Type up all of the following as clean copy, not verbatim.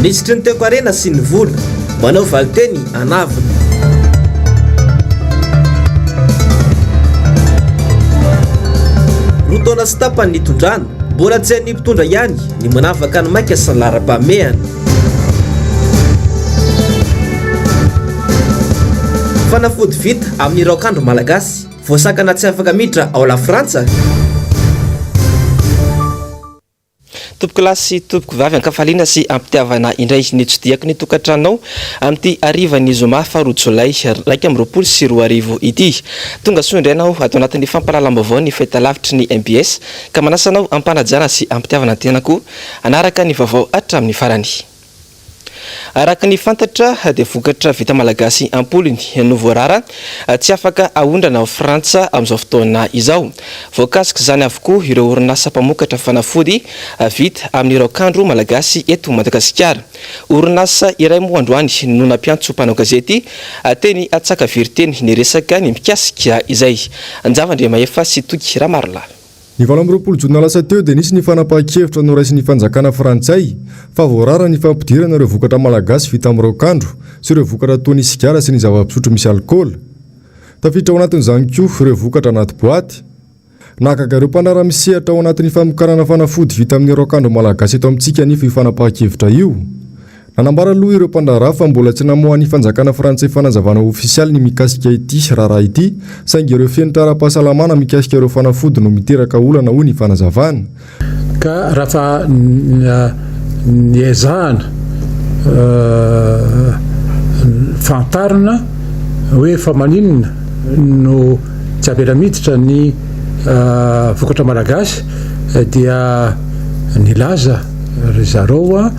Ministry ny teko arena sy ny vola manao valiteny anavina. Rotona sy tapany ny tondrana mbola tsy ny mpitondra ihany ny manavaka ny maika sy ny lara-pahamehana. Fanafody vita amin'ny raokandro malagasy voasakana tsy afaka miditra ao la Frantsa. Tompoko lasy tompoko vavy ankafaliana sy ampitiavana indray ny tsotiako ny tokantranao amin'ity arivan'ny zoma faharoa Jolay raika amby roapolo sy roa arivo ity. Tonga soa indrainao ato anatin'ny fampalalam-baovao ny fahitalavitry ny MBS ka manasanao ampanajana sy ampitiavana tenako anaraka ny vaovao hatramin'ny farany. Araka ny fantatra dia vokatra vita malagasy ampolony no voarara tsy afaka ahondrana ao Frantsa amin'izao fotoana izao. Voakasika izany avokoa ireo orinasa mpamokatra fanafody vita amin'ny raokandro malagasy eto Madagasikara. Orinasa iray moa androany no nampiantso mpanao gazety teny atsaka veriteny ny resaka ny mikasika izay. Anjavandre maefa sy toky Ramarla. Ny 20 jona lasa teo dia nisy ny fanapahan-kevitra no raisy ny fanjakana frantsay fa voarara ny fampidirana ireo vokatra malagasy vita amin'ny raokandro sy ireo vokatra toy ny sigara sy ny zava-pisotro misy alkôla. Tafiditra ao anatin'izany koa ireo vokatra anaty boaty. Nahakaka ireo mpanara misehatra ao anatin'ny famokarana fanafody vita amin'ny raokandro malagasy eto amintsika anefa io fanapahan-kevitra io. Nanambara aloha ireo mpandrara fa mbola tsy namohan'ny fanjakana frantsay fanazavana ofisialy ny mikasika ity raharaha ity saingy ireo fenitra ara-pahasalamana mikasika ireo fanafody no miteraka olana hoy ny fanazavana. Ka raha niezahana fantarina hoe fa maninona no tsy apela miditra ny vokatra malagasy dia nilaza ry zareo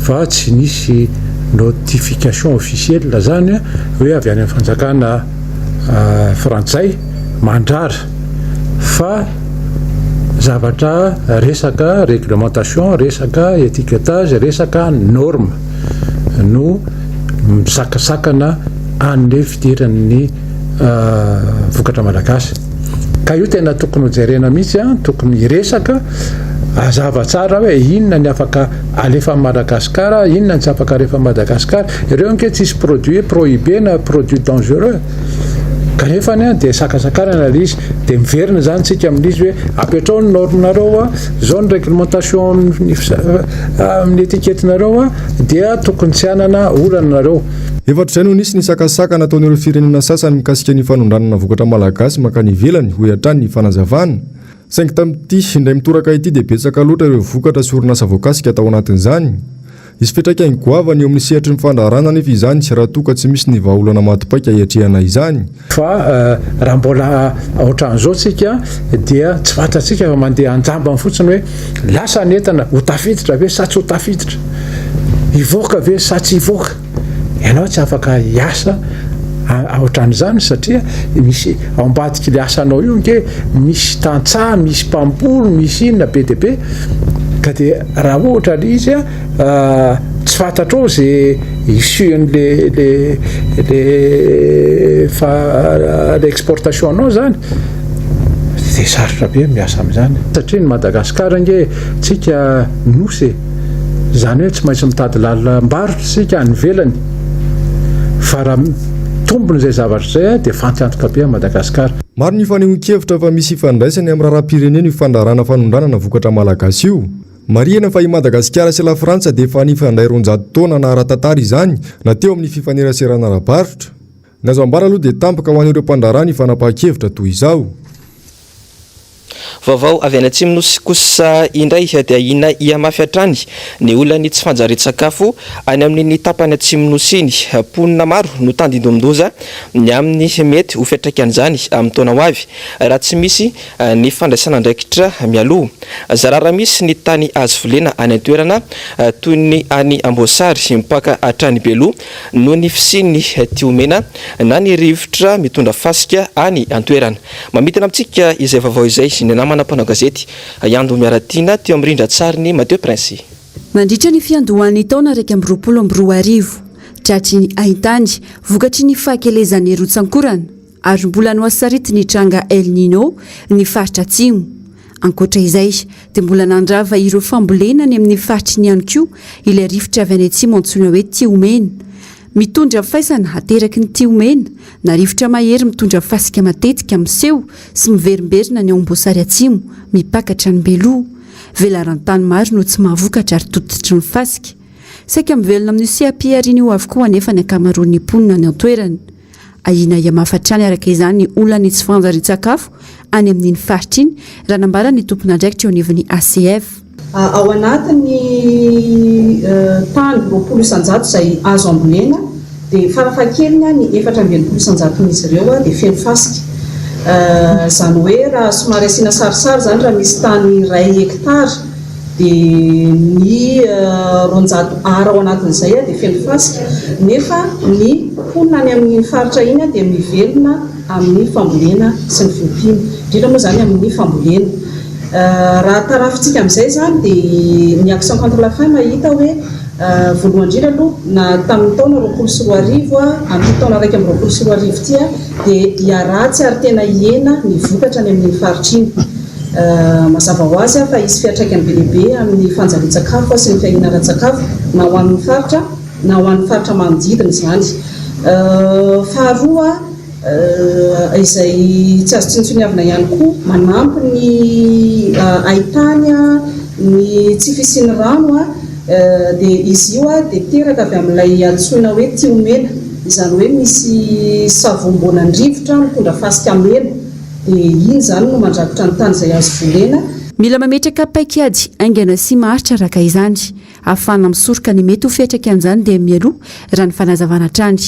fa tsy nisy notification officielle zany hoe avy any amin'ny fanjakana frantsay mandrara fa zavatra resaka réglementation, resaka étiquetage, resaka norme no misakasakana an'le fidiran'ny vokatra malagasy. Ka io tena tokony jerena mihitsy tokony iresaka azava tsara hoe inona ny afaka alefa Madagasikara, inona tsy afaka alefa Madagasikara. Ireo anke tsisy produit prohibé na produit dangereux kanefa dia sakasakarana izy dia miverina zany tsika amin'izy hoe apetrao ny normenareo zao ny réglementation amin'ny étiquettenareo dia tokony tsy hanana olanareo. Efatra izay no nisy ny sakasakana ataon'ireo firenena sasany mikasika ny fanondranana vokatra malagasy makany ivelany ho hatrany ny fanazavana. Saingy tamin'ity indray mitoraka ity dia betsaka loatra ireo vokatra sy orinasa voakasika atao anatin'izany. Izy fetraikainy goavany eo amin'ny sehatry ny fandrarana nefa izany tsy raha toka tsy misy ny vahaolana matipaika hiatrehana izany. Fa raha mbola ohatran'izao tsika dia tsy fantatsika fa mandeha anjambany fotsiny hoe lasa ny entana ho tafiditra ve sa tsy ho tafiditra, hivoaka ve sa tsy hivoaka. Ianao tsy afaka hiasa ohatran'izany satria misy ao ambadiky le asanao io nke misy tantsaha, misy mpamboly, misy inona be dia be. Ka dia raha ohatra le izy tsy fantatrao zay isuan'le l'exportation anao zany dia sarotra be miasa amin'izany satria ny Madagasikara nge tsika nosy zany hoe tsy maintsy mitady lalam-barotra sika any velany fa raha tombony izay zavatra izay dia fantiantoka be Madagasikara. Maro ny fanehoan-kevitra fa misy ifandraisany amin'ny raharam-pirenena io fandarana fanondranana vokatra malagasy io. Marihana fa i Madagasikara sy la Frantsa dia efa nifandray 200 taona na ara-tantara izany na teo amin'ny fifaneraserana ara-barotra. Ny azo ambara aloha dia tampaka ho an'ireo mpandarana ny fanapahan-kevitra toy izao. Vaovao avy any atsimo nosy kosa indray dia ina iamafy hatrany ny olany tsy fanjary-tsakafo any amin'ny tapany atsimo nosy iny. Ponina maro no tandindomindoza ny amin'ny mety ho fiantraikan'izany amin'ny taona ho avy raha tsy misy ny fandraisana andraikitra mialoha. Zarara misy ny tany azo volena any an-toerana toy ny any Amboasary mipaka hatrany Beloha no ny fisiny Tiomena na ny rivotra mitondra fasika any an-toerana. Mamitana amintsika izay vaovao izay ny namana mpanao gazety Yando Miaratiana teo amin'ny rindra-tsary ny Mateo Prince. Mandritra ny fiandohan'ny taona 2024 tratry ny ahitany vokatry ny fahakelezany erotsankorana ary mbola no asarity ny tranga El Nino ny faritra atsimo ankoatra izay dia mbola nandrava ireo fambolenany amin'ny faritry ny ihany koa ilay rivotra avy any atsimo antsoina hoe tiomena mitondra faisana ateraky ny tiomena na rivotra mahery mitondra fasika matetika miseho sy miverimberina ny ao ambosary atsimo mipakatra ny beloha velarantany maro no tsy mahavokatra ary tototry ny fasika saika mivelona amin'ny seapiariana io avokoa anefa ny akamaroan'ny mponina ny antoerany ahina iamafatrany araka izany ny olona ny tsy fanjary-tsakafo any amin'iny faritra iny raha nambara ny tompona andraikitra eo anivon'ny ACF ao anatin'ny tany 20 isanjato izay azo ambolena dia farafahakeliny ny 420 isanjaton'izy ireo dia feno fasika zany hoe raha somary asiana sarisary zany raha misy tany 1 hektara dia ny 200 ara ao anatin'izay dia feno fasika nefa ny mponina any amin'ny faritra iny dia mivelona amin'ny fambolena sy ny fiompiana indrindra moa zany amin'ny fambolena raha tarafitsika amin'izay zany dia ny action contre la faim mahita hoe voalohany indrindra aloha na tamin'ny taona 2021 amin'ny taona 2022 ity dia hiaratsy ary tena hiena ny vokatra any amin'ny faritra iny mazava ho azy fa isy fiatraikany be lehibe amin'ny fanjarian-tsakafo sy ny fiahinan-tsakafo na ho an'ny faritra na ho an'ny faritra manodidina izany faharoa izay tsy azo tsintsoniavina ihany koa manampy ny ahitany ny tsy fisiany rano dia izy io dia teraka avy amin'ilay antsoina hoe tiomena izany hoe misy savombonany rivotra mitondra fasika mena dia iny zany no mandrakotra ny tany izay azo volena mila mametraka paikady aingana sy maharitra raka izany ahafahana misoroka ny mety ho fiatraka an'izany dia mialoha raha ny fanazavana trany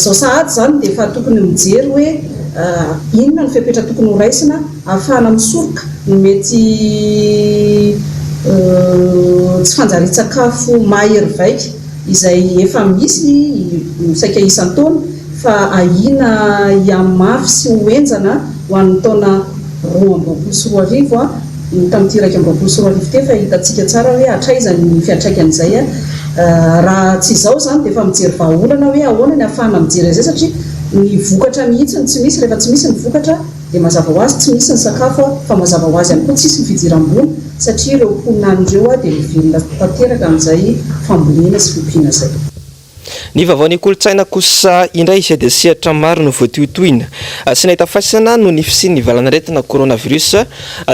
zao sahady zany dia efa tokony mijery hoe inona ny fepetra tokony ho raisina ahafahana misoroka ny mety tsy fanjari-tsakafo mahery vaika izay efa misy saika isan-taona fa ahina iamafy sy hoenjana ho an'ny taona 2022 tamin'ity 2022 tefa hitantsika tsara hoe hatraizany ny fiatraikan'izay raha tsy izao zany dia efa mijery vahaolana hoe ahoana ny ahafahana mijery izay satria ny vokatra mihitsy tsy misy rehefa tsy misy ny vokatra dia mazava ho azy tsy misy ny sakafo fa mazava ho azy ihany koa tsisy ny fidiram-bola satria ireo mponina an'ireo dia mivelona tanteraka amin'izay fambolena sy fiompiana izay ny vaovaon'ny kolotsaina kosa indray izay dia sehatra maro no voatoitoina sy nahita fahaisana no ny fisian'ny valanaretina coronavirus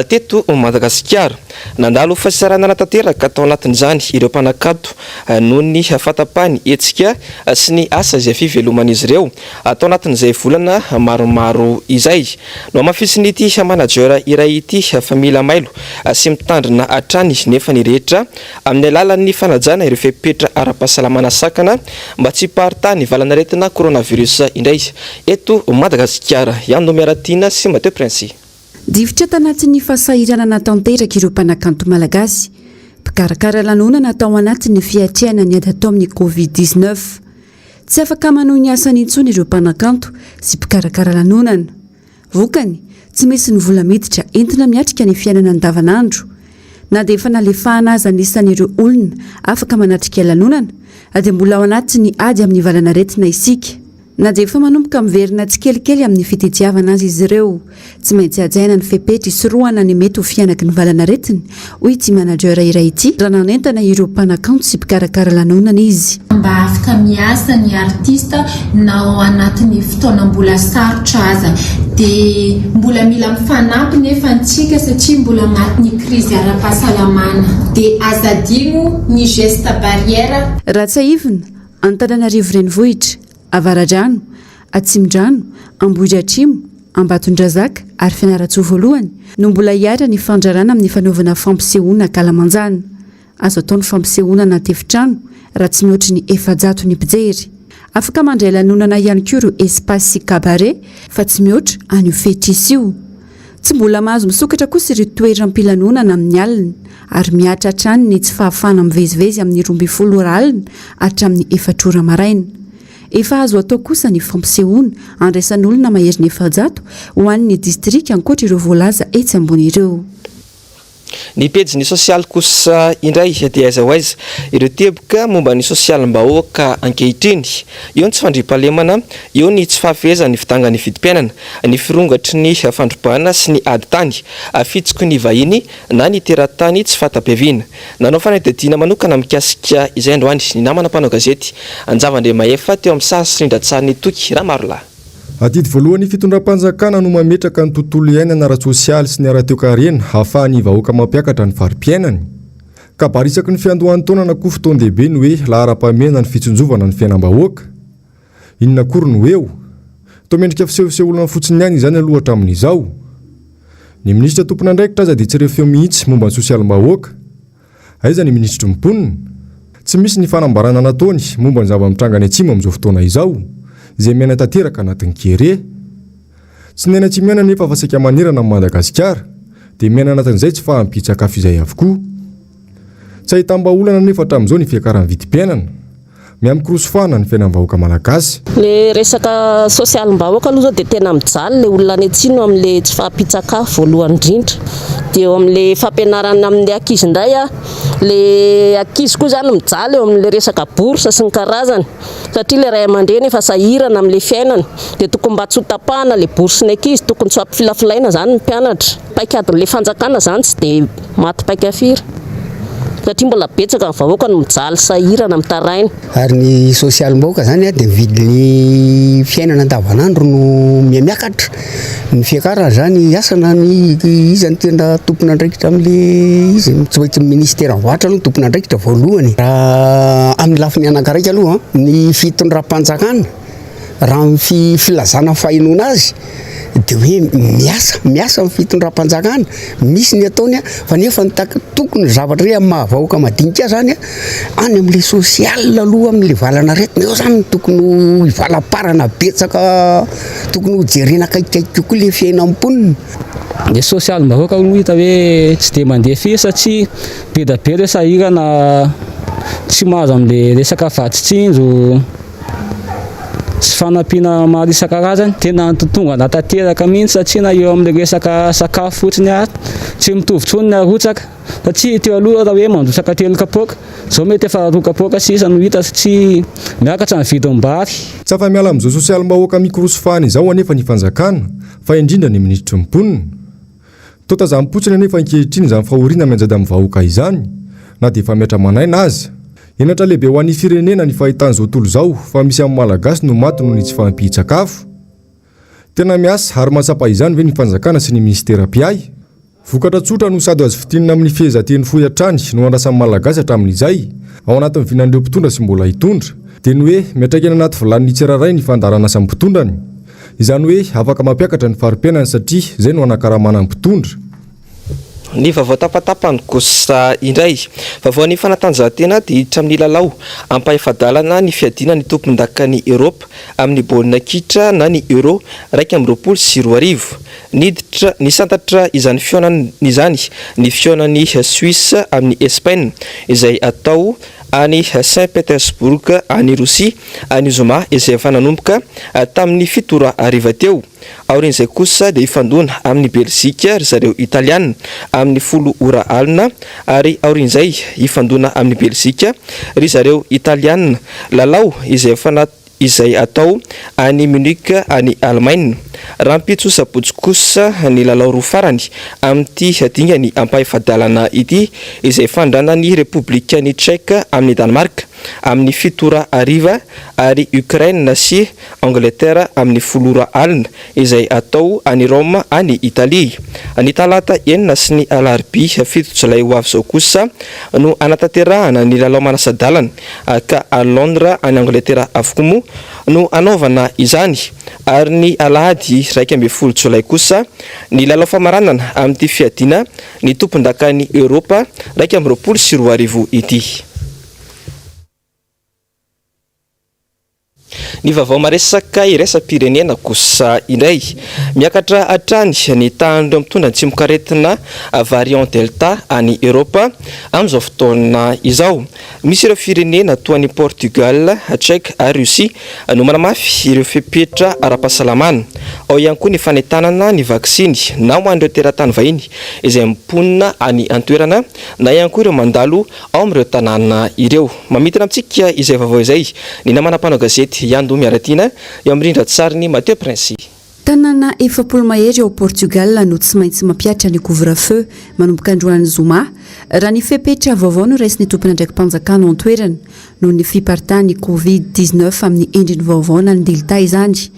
teto Madagasikara nandalo fasarana natanteraka atao anatin'izany ireo mpanankato noho ny fatapany hetsika sy ny asa izay fiveloman'izy ireo atao anatin'izay volana maromaro izay no amafisin'ity manager iray ity fa mila mailo sy mitandrina hatrany nefa ny rehetra amin'ny alalan'ny fanajana ireo fepetra ara-pahasalamana sakana mba tsy paritany valanaretina coronavirus indray eto Madagasikara ihany no miaratiana sy Mateo Prince difotra tanatin'ny fahasahiranana tanteraka ireo mpanakanto malagasy mpikarakara lanonana atao anatin'ny fiatriana ny ady atao amin'ny covid-19 tsy afaka manohy ny asany intsony ireo mpanakanto sy mpikarakara lanonana vokany tsy misy ny vola miditra entina miatrika ny fiainana andavanandro na dia efa nalefahana azy anisan'ireo olona afaka manatrika lanonana dia mbola ao anatin'ny ady amin'ny valanaretina isika na dia efa manomboka miverina tsy kelikely amin'ny fititiavana azy izy ireo tsy maintsy ajaina ny fepetra isorohana ny mety ho fianaky ny valanaretina hoy ity manager iray ity raha nanentana ireo mpanakanto sy mpikarakara lanonana izy mba afaka miasa ny artista na ao anatin'ny fotoanam-bola sarotra aza dia mbola mila mifanampy nefa antsika satria mbola matin'ny krizy ara-pahasalamana dia azadigno ny geste barrière raha tsy aivina Antananarivo renivohitra Avaradrano, Atsimdrano, Ambohidratrimo, Ambatondrazaka ary Fianarantsoa voalohany no mbola hiara ny fandrarana amin'ny fanaovana fampisehoana kalamanjana. Azo atao ny fampisehoana na tefitrano raha tsy mihoatra ny 400 ny mpijery. Afaka mandray lanonana ihany koa ireo espace sy cabaret fa tsy mihoatra anio fetisy io. Tsy mbola mahazo misokatra kosa ireo toeram-pilanonana amin'ny alina ary miatra hatrany ny tsy fahafana mivezivezy amin'ny 12 alina hatramin'ny 4 maraina. Efa azo atao kosa ny fampisehoana andraisan'olona mahery ny 400 ho an'ny distrika ankoatra ireo voalaza etsy ambony ireo. Ny pejy ny sosialy kosa indray dia aiza ho aiza ireo teboka momba ny sosialim-bahoaka ankehitriny. Eo ny tsy fandriampahalemana, eo ny tsy fahavezany ny fitangany vidim-piainana, ny firongatry ny fandrombahana sy ny ady tany, afitsoko ny vahiny na ny teratany tsy fatapiaviana. Nanao fanadihadiana manokana mikasika izay androany ny namana mpanao gazety Anjavandre Maefa teo amin'ny sasy rindran-tsary ny toky Ramarola. Atidy voalohany fitondram-panjakana no mametraka ny tontolo iainana ara-tsosialy sy ny ara-toe-karena hahafahan'ny vahoaka mampiakatra ny varim-piainany. Ka barisaky ny fiandohan'ny taona na koa fotoan-dehibe ny hoe lahara-pahamehana ny fitsonjovana ny fiainam-bahoaka. Inona kory no eo? Toa mendrika fisehoseholana fotsiny ihany izany aloha hatramin'izao. Ny minisitra tompona andraikitra aza dia tsy refeo mihitsy momba ny sosialim-bahoaka. Aiza ny minisitry mimponina? Tsy misy ny fanambarana nataony momba ny zava-mitranga atsimo amin'izao fotoana izao, izay miaina tanteraka anatin'ny kere. Tsy nena tsy miaina nefa afasaka manerana amin'ny Madagasikara, dia miaina anatin'izay tsy fahampitsakafo izay avokoa. Tsy ahitam-baolana nefa hatramin'izao ny fiakaran'ny vidim-piainana. Miamikorosofana ny fiainam-bahoaka malagasy. Le resaka sosialim-bahoaka aloha zao dia tena mijaly le olona any atsino amin'le tsy fahampitsakafo voalohany indrindra. Dia eo amin'le fampianarana amin'ny ankizy indray le ankizy koa zany mijaly eo amin'le resaka bourse sy ny karazany. Satria le ray aman-dreny efa sahirana amin'le fiainana, dia tokony mba tsy ho tapahana le bourse ny ankizy, tokony tsy hampifilafilaina zany ny mpianatra. Paikadin'le fanjakana zany tsy dia maty paika firy. Satria mbola betsaka ny vahoaka no mijaly sahirana mitaraina. Ary ny sosialim-bahoaka zany dia vidin'ny fiainana andavanandro no miakatra. Ny fiakarana zany asana ny izany tena tompona andraikitra amin'le izy tsy hoe ministera voatra aloha tompona andraikitra voalohany. Amin'ny lafiny anankiray aloha ny fitondram-panjakana raha ny filazana fahinoana azy dia hoe miasa amin'ny fitondram-panjakana, misy ny ataony fa nefa ny tokony zavatra hoe amin'ny mahavahoaka madinika zany any amin'le sosial aloha amin'le valana retina eo zany tokony hivalam-parana betsaka, tokony hojerena kaikaiky koa le fiainam-ponina. Ny sosialim-bahoaka no hita hoe tsy dia mandeha firy satria be da be sahirana, tsy mahazo amin'le resaka vaditsinjo, tsy fanampiana maro isan-karazany, tena tonga natateraka mihitsy satria na eo amin'le resaka sakafo fotsiny tsy mitovy tsony ny arotsaka. Satria teo aloha raha hoe mandrotsaka 3 kapoaka, izao mety efa 2 kapoaka sisa no hita satria miakatra ny vidim-bary. Tsy afa-miala amin'izao sosialim-bahoaka mikorosofahana izao anefa ny fanjakana, fa indrindra ny ministry mimponina. Toa tazam-potsiny anefa ankehitriny izany fahoriana mianjady amin'ny vahoaka izany, na dia efa miatra manaina aza. Enatra lehibe ho an'ny firenena ny fahitan'izao tontolo izao fa misy amin'ny malagasy no maty noho ny tsy fahampitsakafo. Tena miasa ary mahatsapa izany ve ny fanjakana sy ny ministera piay. Vokatra tsotra no sady azo fitinina amin'ny fihezanteny fohy hatrany no andrasan'ny malagasy hatramin'izay ao anatin'ny vinan'ireo mpitondra sy mbola hitondra, dia ny hoe miatraikana anaty vilany tsiraray ny fandarana asa mpitondrany. Izany hoe afaka mampiakatra ny farim-piainany satria izay no anakaramana ny mpitondra. Ny vaovao tapatapany kosa indray, vaovao ny fanatanjahantena dia hiditra amin'ny lalao ampahefadalana ny fiadina ny tompon-dakan'ny Eropa amin'ny baolina kitra na ny Euro 2024. Niditra ny santatra izany fionany izany ny fionan'ny Suisse amin'ny Espagne izay atao any Saint-Pétersbourg any Rosia any Zoma izay efa nanomboka tamin'ny 7 ariva teo. Aorin'izay kosa dia ifandona amin'ny Belzika ry zareo Italiana amin'ny 10 ora alina ary aorin'izay ifandona amin'ny Belzika ry zareo Italiana. Lalao izay atao any Munich any Allemagne. Rampitso sabotsy kosa ny lalao roa farany amin'ity dingany ampahefadalana ity izay fandranany Republikan'ny Tchèque amin'ny Danemark amin'ny 7 ora ariva ary Ukraine sy Angleterre amin'ny 10 ora alina izay atao any Rome any Italia. Ny talata 9 sy ny alarobia 7 Jolay ho avy izao kosa no anatanterahana ny lalao manasadalana ka a Londres any Angleterre avokoa moa no anaovana izany ary ny alahady 12 Jolay kosa ny lalao famaranana amin'ity fiadina ny tompon-dakan'ny Eropa 2024 ity. Ny vaovao maresaka iraisam-pirenena kosa indray miakatra hatrany ny tandro mitondra ny tsimokaretina variant delta any Eropa amin'izao fotoana izao. Misy ireo firenena toa ny Portugal, Tchèque ary Russie no manamafy ireo fepetra ara-pahasalamana. ao ihany koa ny fanentanana ny vaksiny na ho an'ireo teratany vahiny izay miponina any antoerana na ihany koa ireo mandalo ao amin'ireo tanàna ireo. Mamitana amintsika izay vaovao izay ny namana mpanao gazety Yando Miaratina eo amin'irindra tsary ny Mateo Prince. Tanàna 7 mahery ao Portugal no tsy maintsy mampiatra ny couvre-feu manomboka androany zoma raha ny fepetra vaovao no raisiny tompona ndraikim-panjakana antoerana noho ny fiparitahan'ny Covid-19 amin'ny endriny vaovao na ny delta izany.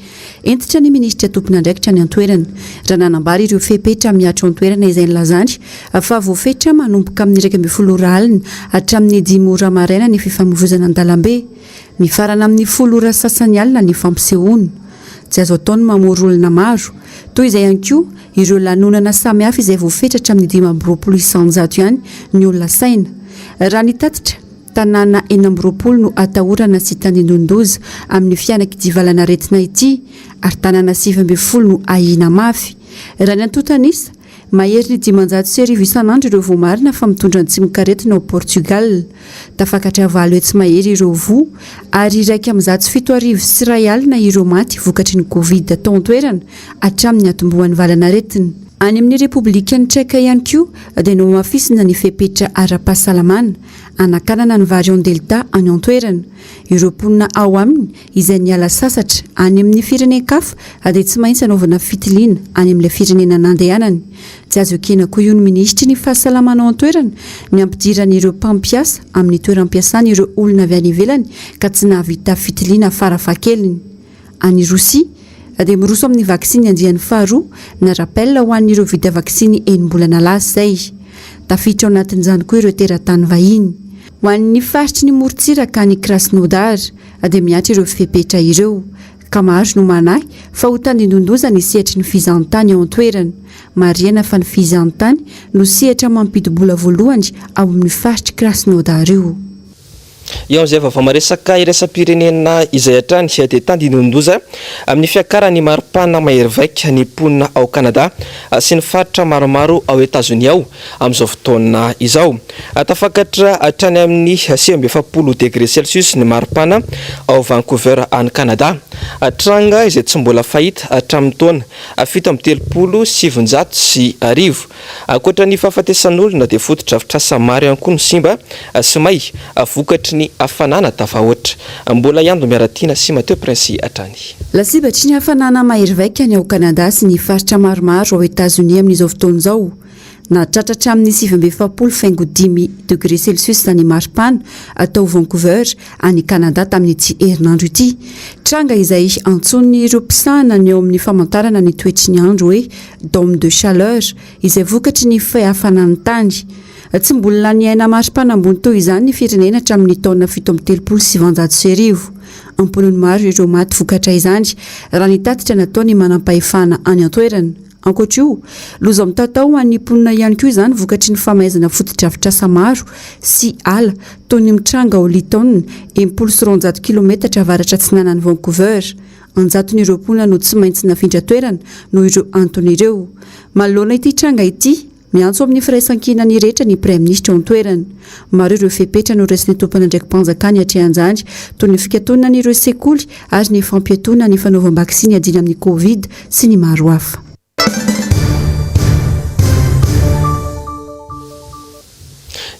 Entitra ny ministra tompona ndraikitra ny antoerana raha nanambary ireo fepetra miatra antoerana izay nilazany fa voafetra manomboka amin'ny 12 alina hatramin'ny 10 ora maraina ny fifamoivoizana an-dalambe, mifarana amin'ny 10 ora sasany alina ny fampisehoana. Tsy azo ataony mamory olona maro toy izay ihany koa ireo lanonana samihafa izay voafetratra amin'ny 20 isanjato ihany ny olona saina. Raha ny tatitra tanàna 40 no atahorana sy tandindondoza amin'ny fianakidivalana retina ity ary tanàna 20 no ahina mafy. Raha ny antotanisa mahery ny 500 isanandro ireo voamarina fa mitondra ny tsimokaretina ao Portugal. Tafakatra valo etsy mahery ireo vo ary 107 sy iray alina ireo maty vokatry ny Covid tao antoerana hatramin'ny atombohan'ny valana retina. Any amin'ny Republika ny Tchèque ihany koa dia no mafisina ny fepetra ara-pahasalamana anakanana ny variant delta any antoerana. Ireo mponina ao aminy izay niala sasatra any amin'ny firenen-kafa dia tsy maintsy anaovana fitiliana any amin'ilay firenena nandehanany. Tsy azo ekena koa io ny ministry ny fahasalamana ao antoerana ny ampidirana ireo mpampiasa amin'ny toeram-piasana ireo olona avy any ivelany ka tsy nahavita fitiliana farafahakeliny. Any Rosia dia miroso amin'ny vaksiny andian'ny faharoa na rappel ho an'ireo vita vaksiny enim-bolana lasa izay. Tafiditra ao anatin'izany koa ireo teratany vahiny. Ho an'ny faritry ny morontsiraka ny Krasnodar dia miatra ireo fepetra ireo. Ka maro no manahy fa ho tandindondoza ny sehatry ny fizahantany ao antoerana. Mariana fa ny fizahantany no sehatra mampidi-bola voalohany ao amin'ny faritry Krasnodar io. Eo amin'izay vaovao maresaka iraisam-pirenena izay hatrany dia tandindondoza amin'ny fiakarany maripana mahery vaika ny mponina ao Kanada sy ny faritra maromaro ao Etazonia ao amin'izao fotoana izao. Tafakatra hatrany amin'ny 70 degré Celsius ny maripana ao Vancouver any Kanada. Tranga izay tsy mbola fahita hatramin'ny taona 770 ankoatra ny fahafatesan'olona dia fototra-afitrasa maro ihany koa no simba sy may vokatry ny hafanana tafahoatra. Mbola Yando Miaratina sy Mateo Prince hatrany. Lasibatry ny hafanana mahery vaika ny ao Kanada sy ny faritra maromaro ao Etazonia amin'izao fotoana izao. Nahatratra amin'ny 7,5 degré Celsius ny maripana atao Vancouver any Kanada tamin'ity herinandro ity. Tranga izay antsoin'ny ireo mpisahana ny eo amin'ny famantarana ny toetry ny andro hoe dôme de chaleur izay vokatry ny hafanan'ny tany. Tsy mbola ny aina maripana ambony toy izany ny firenena hatramin'ny taona 770 amponony maro ireo maty vokatra izany raha ny tatitra nataony manampahefana any antoerana. Ankoatra io, loza mitatao an'ny mponina ihany koa izany vokatry ny famaizana fototra-afitrasa maro sy ala toy ny mitranga ao Liton 100 km avaratra atsinanan'ny Vancouver. Anjatony ireo mponina no tsy maintsy nafindra toerana noho ireo antony ireo. Manoloana ity tranga ity miantso amin'ny firaisan-kinany rehetra ny Prime-ministra antoerana. Maro ireo fepetra no raisiny tompona ndraikim-panjakana hatrehan'izany toy ny fikatona ireo sekoly ary ny fampiatona ny fanaovam-baksiny adina amin'ny Covid sy ny maro hafa.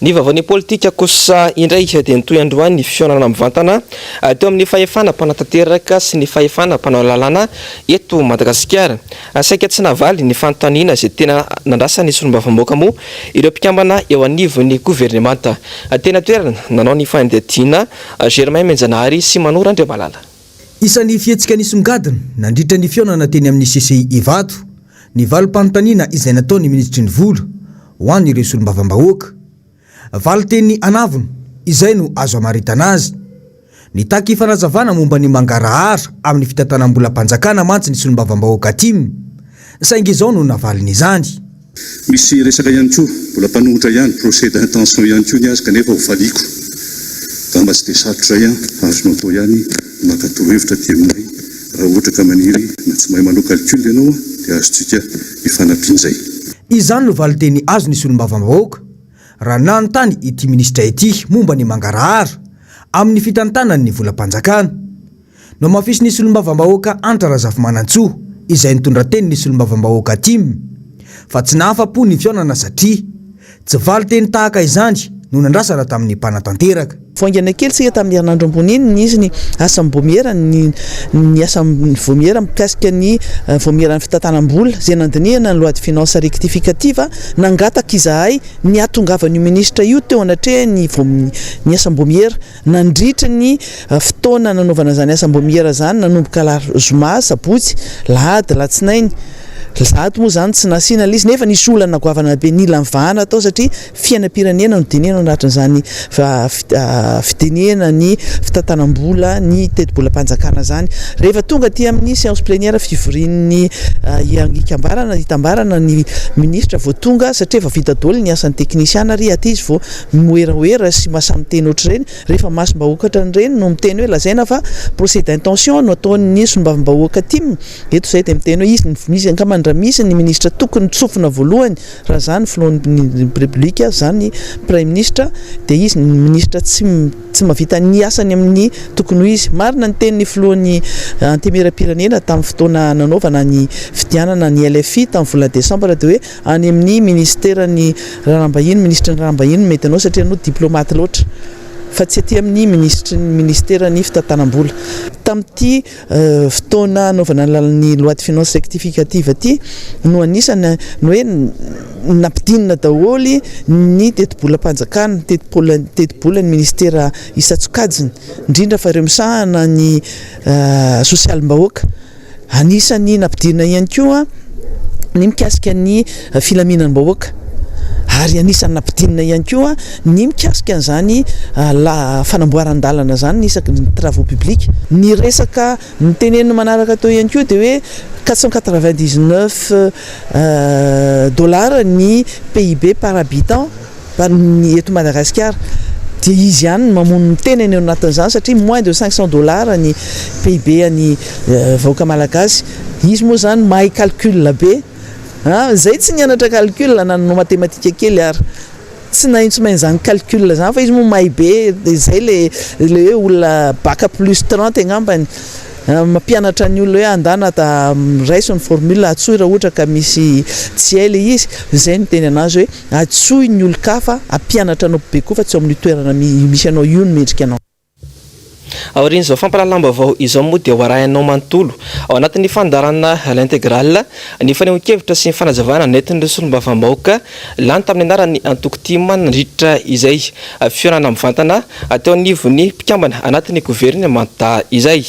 Ny vaovany politika kosa indray dia nitoy androany ny fionana mivantana teo amin'ny fahefana mpanantanteraka sy ny fahefana mpanao lalàna eto Madagasikara. Saika tsy navaly ny fanontaniana izay tena nandrasa ny solombavamboaka moa ireo mpikambana eo anivon'ny governemanta. Tena toerana nanao ny fandiadiana Germain Menjanahary sy Manora Andriamalala. Isan'ny fihetsika nisongadina nandritra ny fionana teny amin'ny CCI Ivato ny valim-panontaniana izay nataony ministry ny vola ho an'ireo solombavambahoaka. Valy teny anavona izay no azo amaritana azy. Ny taky fanazavana momba ny mangarahara amin'ny fitantanam-bolam-panjakana mantsy ny solombavambahoaka atimy. Saingy izao no navaliny izany. Misy resaka ihany koa mbola mpanolotra ihany procès d'intention ihany koa ny azy kanefa ho valiko. Ka mba tsy dia sarotra ihany azonao atao ihany makatorohevitra ty aminay raha ohatra ka maniry na tsy mahay manao calcul ianao dia azontsika mifanampian'izay. Izany no valy teny azo ny solombavambahoaka raha nanontany ity ministra ity momba ny mangarahara amin'ny fitantanany ny volam-panjakana. No mafisy ny solombavambahoaka Antra Razafimanantsoa izay nitondrateny nisy olombavambahoaka atimy fa tsy nahafa-po ny fionana satria tsy valy teny tahaka izany no nandrasana tamin'ny mpanatanteraka. Vongana kely sika tamin'ny herinandro ambony iny izy ny asam-bomiera ny asam-vomiera mikasika ny vomiera ny fitantanam-bola zay nandinihana ny loi de finance rectificative nangataka izahay ny atongavan'io ministra io teo anatreha ny asam-bomiera nandritra ny fotoana nanaovana zany asam-bomiera zany nanomboka zoma sabotsy lahady latsinainy zato moa zany tsy nasina izy nefa nisy olana goavana be nila mivahana atao satria fiainam-pirenena no dinihana anatin'izany fitenena ny fitantanam-bola ny teti-bola-panjakana zany rehefa tonga ty amin'ny séance plénière fivorian'ny hitambarana ny ministra vao tonga satria efa vita daholo ny asan'ny teknisiana ry aty izy vao moeraoera sy mahasahy miteny ohatry reny rehefa masom-bahoaka reny no miteny hoe lazaina fa procès d'intention no ataon'ny sombavim-bahoaka timy eto zay de miteny hoe izy misy ankamany raha misy ny ministra tokony tsofina voalohany raha zany filohan'ny république zany prime ministre de izy ny ministra tsy mahavita ny asany amin'ny tokony ho izy marina ny tenin'ny filohan'ny antemera-pirenena tamin'ny fotoana nanaovana ny fidianana ny LFI tamin'ny vola décembre de hoe any amin'ny ministère-ny rahambahiny ministre ny rahambahiny mety anao satria anao diplomate loatra fa tsy aty amin'ny ministère-ny fitantanam-bola tamin'ity fotoana anaovana ny loi de finance rectificative aty no anisany no hoe nampidinina daholy ny teti-bola-panjakana teti-bola ny ministère isatsokajiny indrindra fa ireo misahana ny sosialim-bahoaka anisany nampidinina ihany koa ny mikasika ny filaminam-bahoaka ary anisany nampidinina ihany koa ny mikasika an'izany fanamboaran-dalana zany isaky ny travaux publics ny resaka ny tenenina manaraka atao ihany koa de hoe 499 dollars ny PIB par habitant ny eto Madagasikara de izy ihany mamono teneny eo anatin'izany satria moins de 500 dollars ny PIB any vahoaka malagasy izy moa zany mahay calcul be zay tsy nianatra calcul nanao matematika kely ary tsy naintsy main zany calcul zany fa izy moa mahay be zay le hoe olona bac plus 30 angambany mampianatra ny olona hoe andana ta raisony formule atsoy raha ohatra ka misy tsiely izy zay no teny anazy hoe atsoy ny olo-kafa ampianatra anao be koa fa tsy amin'ny toerana misy anao io no mendrika anao. Aorin zao fampalalam-bavao vao izao moa dia hoarahinao manontolo ao anatin'ny fandarana l'intégrale ny fanehoan-kevitra sy ny fanazavana nentin'ireo solombavambahoaka lany tamin'ny anarany antokotima nandritra izay fiorana mivantana atao anivon'ny mpikambana anatin'ny gouvernemanta izay.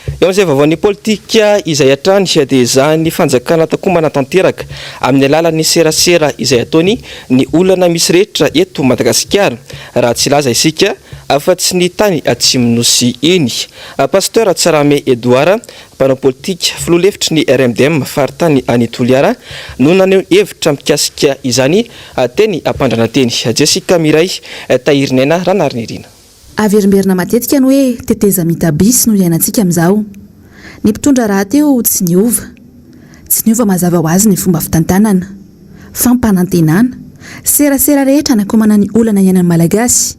Eo amin'izay vaovaon'ny politika izay hatrany dia zany fanjakana takomana tanteraka amin'ny alalan'ny serasera izay ataony ny olana misy rehetra eto Madagasikara raha tsy laza isika afa-tsy ny tany atsimon'Nosy iny. Pasteur Tsarame Edouard mpanao politika filoha-hevitry ny RMDM faritany any Toliara no naneho hevitra mikasika izany teny ampandrana teny Jessica Miray tahirinena ranarynirina. Averimberina matetika ny hoe teteza mitabisy no iainantsika amin'izao. Ny mpitondra raha teo tsy niova mazava ho azy ny fomba fitantanana, fampanantenana, serasera rehetra nakomana ny olana iainan'ny malagasy.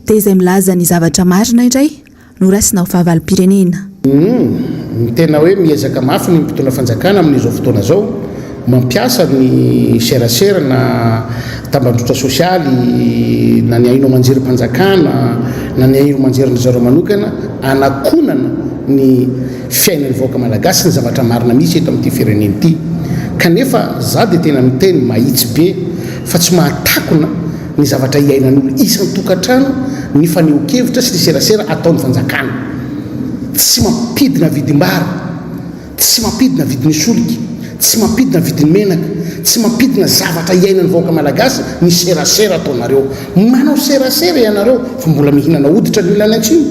Dia izay milaza ny zavatra marina indray no raisina ho fahavalo-pirenena. Ny tena hoe miezaka mafy ny mpitondra fanjakana amin'izao fotoana zao mampiasa ny serasera na tambandrotra sosialy na ny aino manjery mpanjakana na ny aino manjery zareo manokana anakonana ny fiainan'ny vahoaka malagasy ny zavatra marina misy eto amin'ity firenena ity. Kanefa za dia tena miteny mahitsy be fa tsy mahatakona ny zavatra iainan'olo isan'ny tokantrano ny faneho-kevitra sy ny serasera ataon'ny fanjakana. Tsy mampidina vidim-bary, tsy mampidina vidin'ny soliky, tsy mampidina vidin'ny menaka, tsy mampidina zavatra iainan'ny vahoaka malagasy ny serasera ataonareo. Manao serasera ianareo fa mbola mihinana hoditra ny ilany antsimo.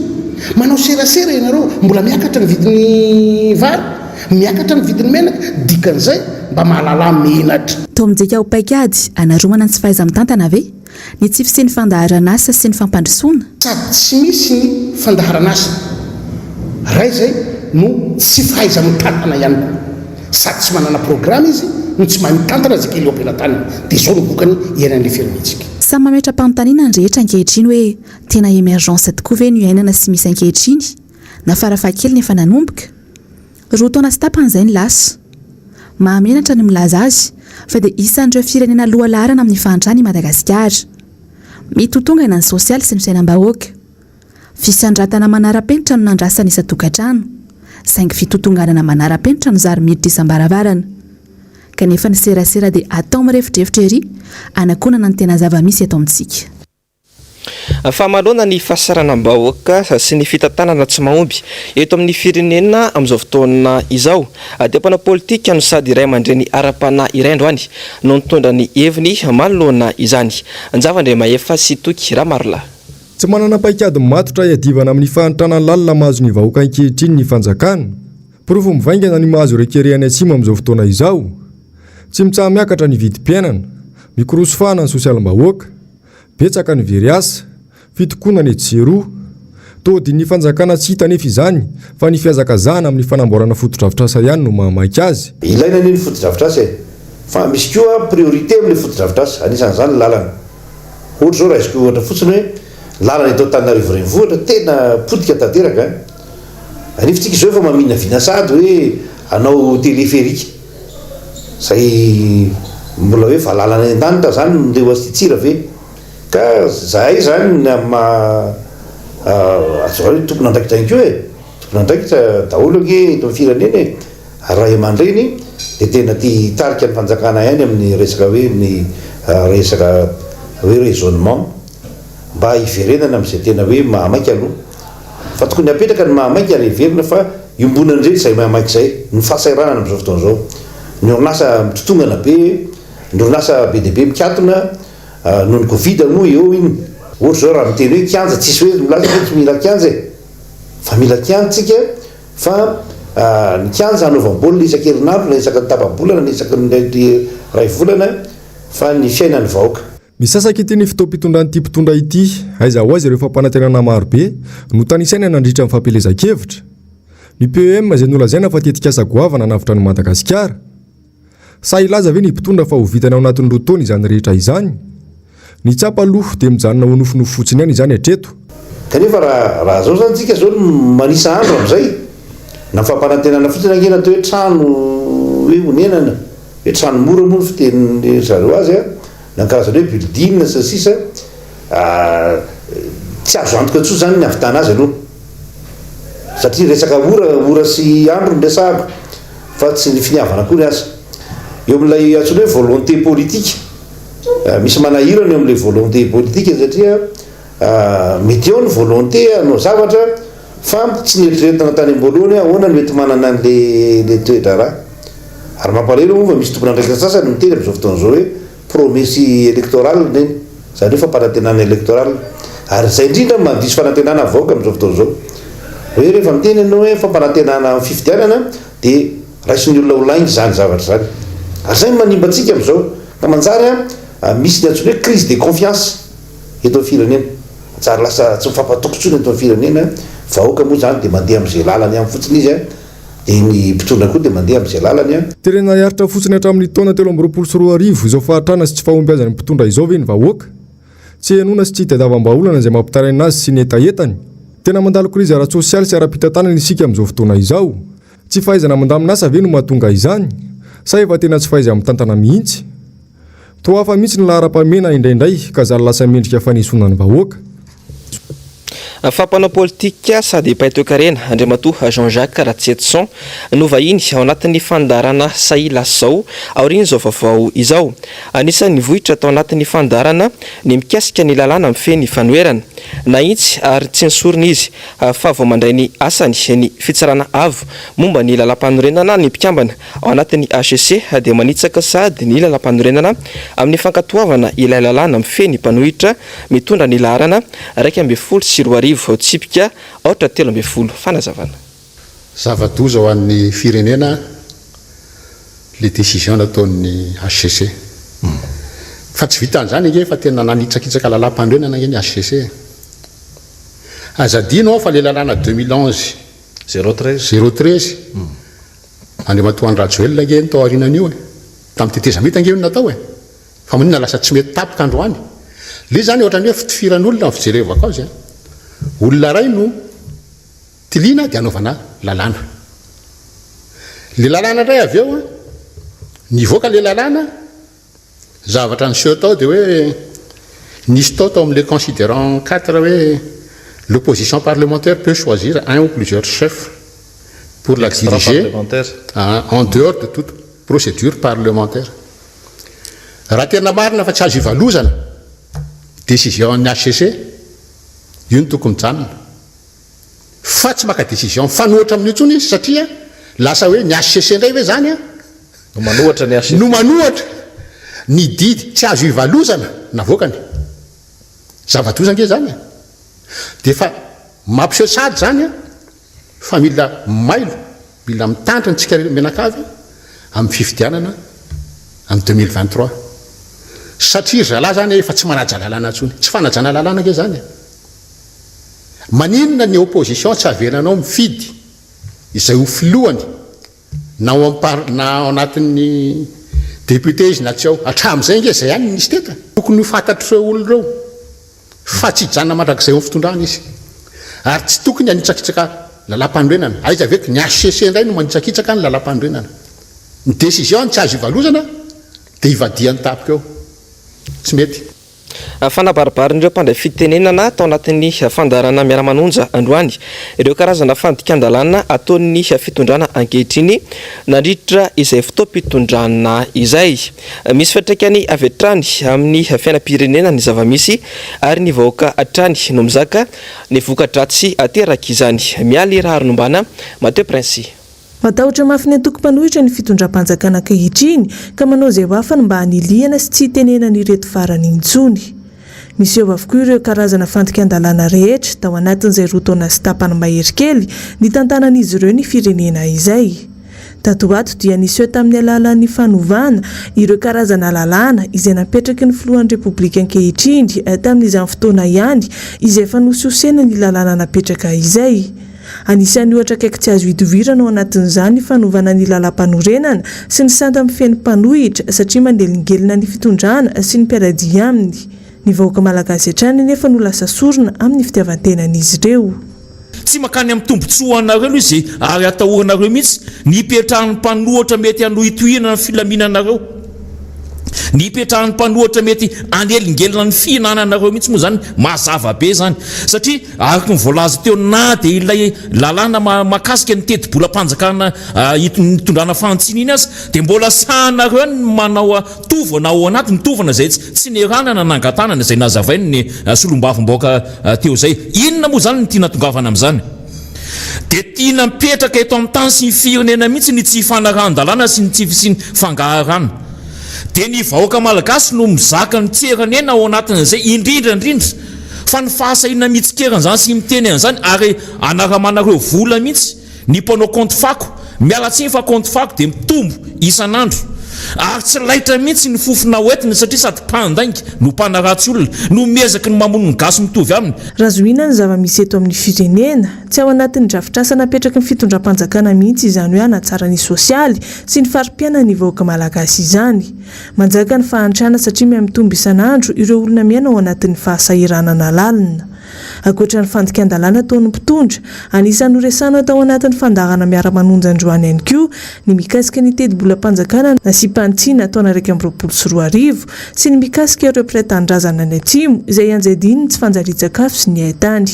Manao serasera ianareo mbola miakatra ny vidin'ny vary, miakatra ny vidin'ny menaka, dikan'izay mba mahalala menatra. Tao amin'jeka ho paikady anaromana ny tsy fahaiza mitantana ve? Ny tsy fisian'ny fandaharan'asa sy ny fampandrosoana? Sady tsy misy ny fandaharan'asa. Ray zay no tsy fahaiza mitantana ihany koa. Sady tsy manana programa izy no tsy mahay mitantana zay kely eo ampelantanana. Dia izao no bokany iainan'ilay firenentsika. Samy mametra mpanontaniana ny rehetra ankehitriny hoe tena emergence tokoa ve no iainana sy misy ankehitriny na farafahakeliny efa nanomboka? roa taona sy tapan'izay ny lasa mahamenatra ny milaza azy fa dia isan'ireo firenena alohalarana amin'ny fantrany Madagasikara. Mitotongana ny sosialy sy ny fiainam-bahoaka. Fisandratana manara-penitra no nandrasana isan-tokantrano, saingy fitotonganana manara-penitra no zary miditra isam-baravarana. Kanefa ny serasera dia atao mirefitrefitra ery anakonana ny tena zava-misy eto amintsika. Fahamalona ny fahasaranam-bahoaka sy ny fitantanana tsy mahomby eto amin'ny firenena amin'izao fotoana izao. Adepana politika no sady iray mandreny ara-panahy iray androany no nitondra ny heviny manoloana izany. Anjavandray Mahefa sy Toky Ramarola. Tsy manana paikady matotra iadivana amin'ny fahantrana lalina mahazo ny vahoaka ankehitriny ny fanjakana. Porofo mivaingana ny mahazo rekerehany atsimo amin'izao fotoana izao. Tsy mitsaha miakatra ny vidim-piainana, mikorosofana ny sosialim-bahoaka, betsaka ny veriasa, fitokona ny jero, tody ny fanjakana tsy hita nefa izany fa ny fiazakazahana amin'ny fanamboarana foto-drafitrasa ihany no mahamaky azy. Ilaina ny foto-drafitrasa fa misy koa priorité amin'ny foto-drafitrasa, anisan'izany lalana. Ohatra zao raisiko ohatra fotsiny hoe lalana eto Antananarivo renivohitra tena potika tanteraka. Anifitsika izao efa mamina vinasady hoe anao téléphérique. Zay mbola hoe fa lalana an-danitra zany ndeha asitsira ve. Ka zahay zany tokony andraikitra ihany koa tokony andraikitra daholo ake eto amin'ny firenena ray aman-dreny dia tena tia tarika ny fanjakana ihany amin'ny resaka hoe amin'ny resaka hoe raisonnement mba hiverenana amin'izay tena hoe mahamaika aloha. Fa tokony apetraka ny mahamaika ary hiverina fa iombonana indreny izay mahamaika izay ny fahasahiranana amin'izao fotoana izao. Ny orinasa mitotongana be, ny orinasa be dia be mikatona noho ny Covid moa eo iny. Ohatra zao raha miteny hoe kianja tsisy hoe milaza hoe tsy mila kianja fa mila kianja tsika fa ny kianja hanaovam-baolina isan-kerinandro na isaky ny tapa-bolana na isaky ny ray volana fa ny fiainan'ny vahoaka. Misasaka ity ny fitaom-pitondran'ity mpitondra ity aiza ho azy ireo fampanantenana maro be no tanisaina nandritra amin'ny fampelezan-kevitra. Ny PEM izay nolazaina fa tetika asa goavana navitra ny Madagasikara. Sa ilaza ve ny mpitondra fa ho vitana ao anatin'ny roa taona izany rehetra izany? Ny tsapa aloha dia mijanona ho nofinofo fotsiny ihany izany hatreto. Kanefa raha zao zany tsika zao manisa andro amin'izay na fampanantenana fotsiny angena atao hoe trano hoe honenana hoe trano mora moa ny fiteny zareo azy na karazana hoe building sy sisa tsy azo antoka tsoa zany ny ahavitana azy aloha satria resaka ora sy andro ny resahako fa tsy ny finiavana koa ny azy. Eo amin'ilay antsoina hoe volonté politique misy manahirana eo amin'ilay volonté politique satria mety eo ny volonté hanao zavatra fa tsy nieritreretina tany am-boalohany ahoana no mety manana an'le toetra raha. Ary mampalahelo moa fa misy tompona andraikitra sasany miteny amin'izao fotoana izao hoe promesy électorale reny zany hoe fampanantenana électorale. Ary zay indrindra mandiso fanantenana vahoaka amin'izao fotoana izao hoe rehefa miteny ianao hoe fampanantenana fifidianana dia raisin'ny olona ho laingy zany zavatra zany. Ary zay manimba antsika amin'izao ka manjary misy ny antsoina hoe crise de confiance eto amin'ny firenena. Tsara lasa tsy mifampatokontsony eto amin'ny firenena. Vahoaka moa zany dia mandeha amin'izay lalany ihany fotsiny izy dia ny mpitondra koa dia mandeha amin'izay lalany. Terena hiaritra fotsiny hatramin'ny taona 2024 izao fahatrana sy tsy fahombiazany mpitondra izao ve ny vahoaka? Tsy henona sy tsy tadiavam-baolana izay mampitaraina azy sy ny etaetany. Tena mandalo krizy ara-tsosialy sy ara-pitantanana isika amin'izao fotoana izao. Tsy fahaizana mandamina asa ve no mahatonga izany? Sa efa tena tsy fahaiza amin'ny tantana mihitsy? Toa hafa mihitsy ny lahara-pamena indraindray ka zary lasa mendrika fanisonan'ny vahoaka. Fampanao politika sady paitoekarena Andriamatoa Jean-Jacques Ratsetson no vahiny ao anatin'ny fandarana Saila zao aoriana izao vaovao izao. Anisan'ny vohitra tao anatin'ny fandarana ny mikasika ny lalàna mifeny fanoerana na itsy ary tsy nsorina izy fa vao mandray ny asany ny fitsarana avo momba ny lalam-panorenana ny mpikambana ao anatin'ny HCC dia manitsaka sady ny lalam-panorenana amin'ny fankatoavana ilay lalàna mifeny mpanohitra mitondra ny laharana 240 tsipika 330 fanazavana. Zava-doza ho an'ny firenena le décision nataon'ny HCC. Fa tsy vitan'izany nge fa tena nanitsakitsaka lalam-pandrenana nge ny HCC. Azadino fa le lalàna 2011 013 Andriamatoa Rajoelina nge ny tao aorinan'io tamin'ny tetezamita nge natao fa monina lasa tsy mety tapika androany. Le zany ohatrany hoe fitofiran'olona fijerevako azy olona ray no tiliana dia anaovana lalàna le lalàna indray avy eo a nivoaka le lalàna zavatra ny seho tao dia hoe nisy tao amin'le considérant 4 hoe l'opposition parlementaire peut choisir un ou plusieurs chefs pour la diriger en dehors de toute procédure parlementaire. Raha tena marina fa tsy azo ivalozana décision ny HCC io ny tokony mijanona fa tsy maka décision fanohatra amin'ny intsony izy satria lasa hoe ny HCC indray ve zany a no manohatra ny didy tsy azo ivalozana navoakany zava-dozange zany a dia fa mampiseho sady zany a fa mila mailo mila mitandrina antsika menakavy amin'ny fifidianana amin'ny 2023 satria zalahy zany efa tsy manaja lalàna ntsony tsy fanajana lalàna nge zany maninona ny opposition tsy avelanao mifidy izay ho filohany na ao anatin'ny député izy na tsy ao hatramin'izay nge zay ihany nisy teta tokony ho fantatro ireo olona ireo fa tsy hijanona mandrakizay amin'ny fitondrana izy ary tsy tokony hanitsakitsaka lalam-pandroenana aiza veky ny HCC indray no manitsakitsaka ny lalam-pandroenana ny décision tsy azo ivalozana dia ivadian'ny tapika eo tsy mety fanabaribarin'ireo mpandray fitenenana tao anatin'ny fandarana miara-manonja androany ireo karazana fandikan-dalàna ataon'ny fitondrana ankehitriny nandritra izay fotoam-pitondrana izay misy fiantraikany avy hatrany amin'ny fiainam-pirenena ny zava-misy ary ny vahoaka hatrany no mizaka ny voka-dratsy ateraka izany mialy raha ronombana Mateo Prince. Matahotra mafy ny antoko-panohitra ny fitondram-panjakana ankehitriny ka manao izay ho afany mba haniliana sy tsy tenenana ireto farany intsony. Misy eo avokoa ireo karazana fandikan-dalàna rehetra tao anatin'izay roa taona sy tapany mahery kely ny tantanan'izy ireo ny firenena izay. Tatoato dia nisy eo tamin'ny alalan'ny fanovana ireo karazana lalàna izay napetraky ny filohan'ny repoblika ankehitriny tamin'izany fotoana ihany izay efa nososena ny lalàna napetraka izay. Anisan'ny ohatra kaiky tsy azo hidovirana ao anatin'izany ny fanovana ny lalam-panorenana sy ny santa amin'ny feno mpanohitra satria mandelingelina ny fitondrana sy ny mpiaradia aminy. Ny vahoaka malagasy hatrany nefa no lasa sorona amin'ny fitiavan-tenan'izy ireo. Tsy makany amin'ny tombontsoa anareo izy ary atahorana mihitsy ny hipetrahan'ny mpanohitra mety hanohitohina ny filaminanareo. Ny hipetrahan'ny mpanohitra mety anelingelina ny fihinananareo mihitsy moa zany mazava be zany satria araka ny voalaza teo na dia ilay lalàna makasika ny teti-bolam-panjakana hitondrana fantsina iny azy dia mbola sahanareo ny manao tovana ao anaty tovana zay tsy neranana nangatanana izay nazavainy ny solombavim-baoaka teo zay. Inona moa zany ny tiana tongavana amin'izany dia tiana mipetraka eto amin'ny tany sy ny firenena mihitsy ny tsy fanarahan-dalàna sy ny fangaharana. Dia ny vahoaka malagasy no mizaka ny tseranena ao anatin'izay indrindra fa ny fahasahiana mitsikerana zany sy miteny an'izany ary anaramanareo vola mihitsy ny mpanao compte fako miala tsiny fa compte fako dia mitombo isan'andro ary tsy laitra mihitsy ny fofona hoentina satria sady mpandainga no mpanaratsy olona no miezaka ny mamono ny gasy mitovy aminy. Razoina ny zava-misy eto amin'ny firenena tsy ao anatin'ny drafitrasa napetraky ny fitondram-panjakana mihitsy izany hoe hanatsara ny sosialy sy ny farim-piaina ny vahoaka malagasy izany. Manjaka ny fahantrana satria miamitombo isan'andro ireo olona miaina ao anatin'ny fahasahiranana lalina. Ankoatra ny fandikan-dalàna ataon'ny mpitondra, anisan'ny resana tao anatin'ny fandarana miara-manonja androany ihany koa ny mikasika ny teti-bolam-panjakana na sy pantsiana taona 2024 sy ny mikasika ireo mpiray-tanindrazana ny atsimo izay anjadiny tsy fanjarian-tsakafo sy ny haitany.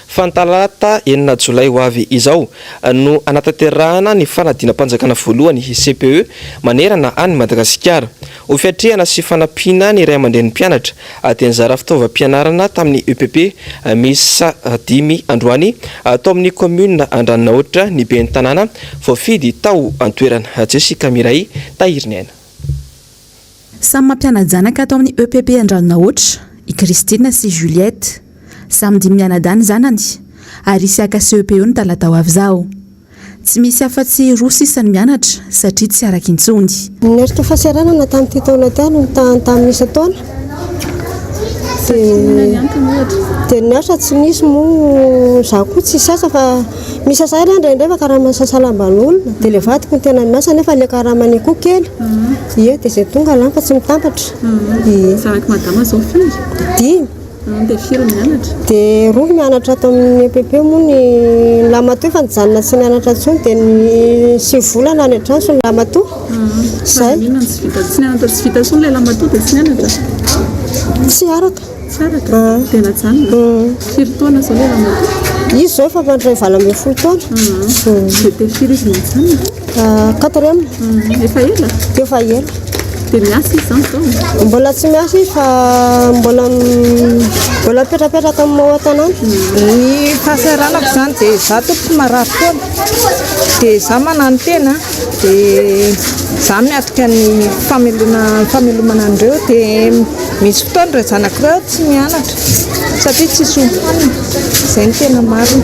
Fantalata 9 Jolay ho avy izao no anatanterahana ny fanadina-panjakana voalohany CPE manerana any Madagasikara. Ho fiatrehana sy fanampiana ny ray aman-dren'ny mpianatra atenjara fitaovam-pianarana tamin'ny EPP misa 5 androany atao amin'ny commune Andraninaotra ny ben'ny tanàna voafidy tao antoerana. Jessica Miray tahiriny aina. Samy mampiana-janaka atao amin'ny EPP Andraninaotra i Christine sy Juliette. Samy dimy mianadany zanany ary isy aka CEPE ny talata ho avy izao. Tsy misy afa-tsy roa sisany mianatra satria tsy araka intsony. Neritra fahasaranana tamin'ity taona ty no tamin'ny isa taona. Dia niasa tsy misy moa za koa tsy sasa fa misy asary andrendray fa karaha masasalamban'olona dia le vadiko ny tena miasa nefa le karaha mani koa kely. Ie dia izay tonga lany fa tsy mitambatra. Saraka madama Sophie. Dimy. dia roa mianatra ato amin'ny EPP moa ny lamatoa efa nijanona tsy nianatra intsony dia ny 7 volana any an-trano sy ny lamatoa zay tsy araka izy zao efa mandray 20 taona 4e efa ela mbola tsy miasa izy fa mbola mipetrapetraka amin'ny ao-tanàna ny fahasahiranako zany dia za tompoko marary foana dia za manano tena dia za miatrika ny famelomana andreo dia misy fotoana ireo zanak'ireo tsy mianatra satria tsy sompanina izay ny tena marina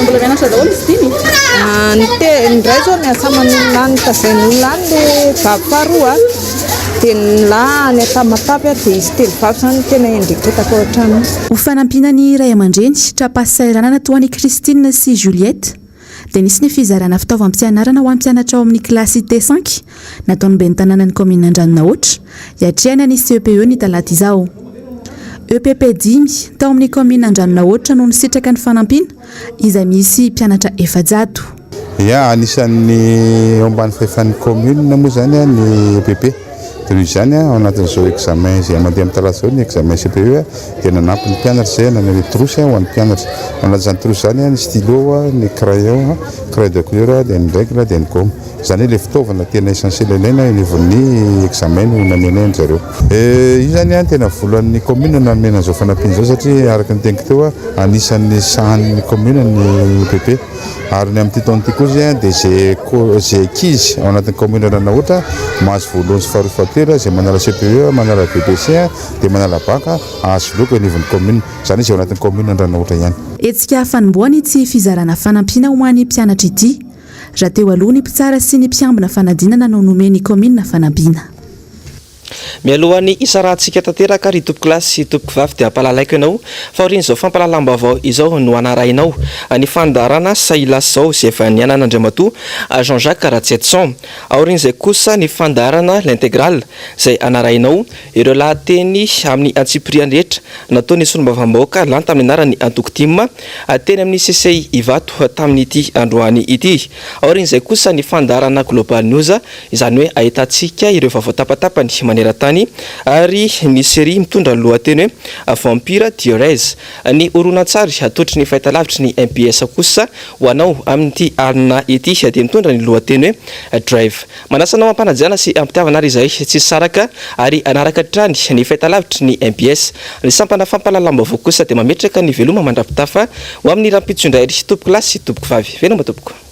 mbola mianatra daholo izy dimy ndray zao miasa manolona any tazain'olona any le vavy faharoa dia nylany atamatapy dia izy telo vavy zany tena endreketaka ao an-trano. Ho fanampinany ray aman-dreny trapasahiranana toa ny Christine sy Juliette dia nisy ny fizarana fitaovam-pianarana ho am-pianatra ao amin'ny kilasy T5 nataony ben'ny tanàna ny commune Andranonahitra hiatrehana ny CEPE ny talata izao. EPP 10 tao amin'ny commune Andranonahitra no nisitraka ny fanampina izay misy mpianatra 400. Ya anisan'ny ao ambany fahefan'ny commune moa zany ny EPP dia noho izany ao anatin'izao examen izay mandeha amin'ny talata zao ny examen CPE dia nanampy ny mpianatra izay nanana trosy ho an'ny mpianatra ao anatin'izany trosy zany ny stylo ny crayon crayon de couleur dia ny règle dia ny gomme zany le fitaovana tena essentiel ilaina ny examen no nanenany zareo. Io zany tena volan'ny commune nanomena an'izao fanampina izao satria araka ny teniko teo anisan'ny sahan'ny commune ny EPP ary ny amin'ny taona ity kosa dia zay ankizy ao anatin'ny commune Andranonahitra mahazo voalohany sy faharoa zay manala CPE manala BBC dia manala bac azo loka anivon'ny commune zany izy ao anatin'ny commune Andranonahitra ihany. Etsika fanomboany ity fizarana fanampina ho an'ny mpianatra ity raha teo aloha ny mpitsara sy ny mpiambina fanadinana no nomeny commune fanampiana. Mialohan'ny isa rahantsika tanteraka ry tompoko lasy sy tompoko vavy dia hampalalaiko ianao fa orin'izao fampalalam-baovao izao no anarahinao ny fandarana Sailas zao izay efa nianana Andriamatoa Jean-Jacques Ratsetson. Aorin'izay kosa ny fandarana l'intégrale izay anarahinao ireo lahateny amin'ny antsipriany rehetra nataony solombavam-bahoaka lany tamin'ny anarany Antokotima teny amin'ny CCI Ivato tamin'ity androany ity. Aorin'izay kosa ny fandarana Global News izany hoe ahitantsika ireo vaovao tapatapany maneran-tany ary ny série mitondra lohateny hoe Vampire Diorese. Ny horonan-tsary atotry ny fahitalavitry ny MBS kosa ho anao amin'ity alina ity dia mitondra ny lohateny hoe Drive. Manasanao ampanajana sy ampitiavana ary izay tsy saraka ary anaraka trany ny fahitalavitry ny MBS. Ny sampana fampalalam-baovao kosa dia mametraka ny veloma mandrapitafa ho amin'ny rampitsondra ery tompoko lasy sy tompoko vavy. Veloma tompoko.